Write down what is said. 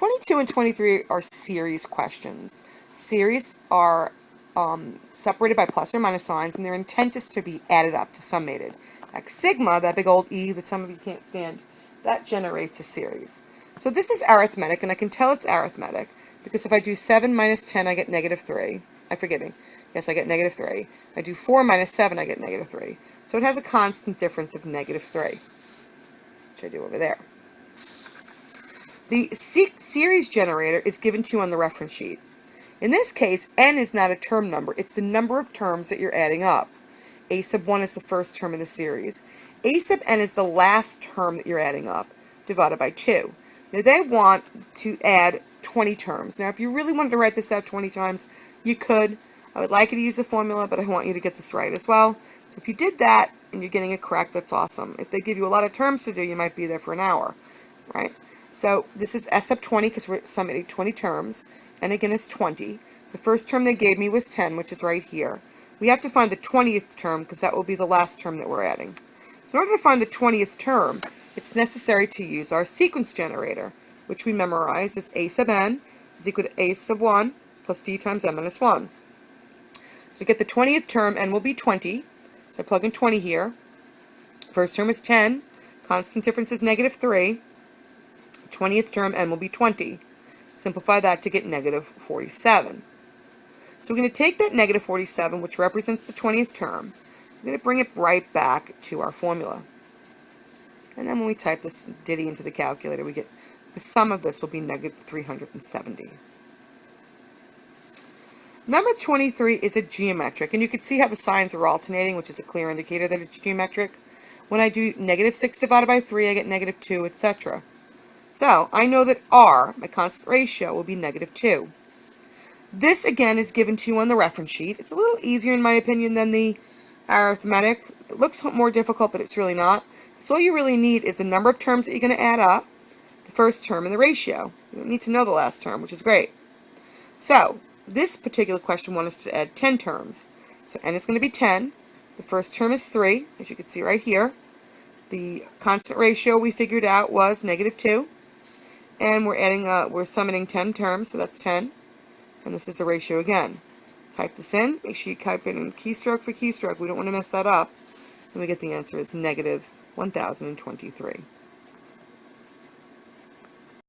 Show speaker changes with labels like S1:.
S1: 22 and 23 are series questions. Series are separated by plus or minus signs, and their intent is to be added up, to summated. Like sigma, that big old E that some of you can't stand, that generates a series. So this is arithmetic, and I can tell it's arithmetic because if I do 7 minus 10, I get negative 3. Forgive me. Yes, I get negative 3. If I do 4 minus 7, I get negative 3. So it has a constant difference of negative 3, which I do over there. The series generator is given to you on the reference sheet. In this case, n is not a term number. It's the number of terms that you're adding up. A sub 1 is the first term in the series. A sub n is the last term that you're adding up, divided by 2. Now they want to add 20 terms. Now if you really wanted to write this out 20 times, you could. I would like you to use the formula, but I want you to get this right as well. So if you did that and you're getting it correct, that's awesome. If they give you a lot of terms to do, you might be there for an hour, right? So this is S sub 20 because we're summating 20 terms, and again is 20. The first term they gave me was 10, which is right here. We have to find the 20th term because that will be the last term that we're adding. So in order to find the 20th term, it's necessary to use our sequence generator, which we memorize as A sub n is equal to A sub 1 plus d times n minus 1. So to get the 20th term, n will be 20. So I plug in 20 here. First term is 10. Constant difference is negative 3. 20th term, n will be 20. Simplify that to get negative 47. So we're going to take that negative 47, which represents the 20th term. We're going to bring it right back to our formula. And then when we type this ditty into the calculator, we get the sum of this will be negative 370. Number 23 is a geometric, and you can see how the signs are alternating, which is a clear indicator that it's geometric. When I do negative 6 divided by 3, I get negative 2, etc. So I know that R, my constant ratio, will be negative 2. This, again, is given to you on the reference sheet. It's a little easier, in my opinion, than the arithmetic. It looks more difficult, but it's really not. So all you really need is the number of terms that you're going to add up, the first term, and the ratio. You don't need to know the last term, which is great. So this particular question wants us to add 10 terms. So n is going to be 10. The first term is 3, as you can see right here. The constant ratio we figured out was negative 2. And we're summating 10 terms, so that's 10. And this is the ratio again. Type this in. Make sure you type it in keystroke for keystroke. We don't want to mess that up. And we get the answer is negative 1023.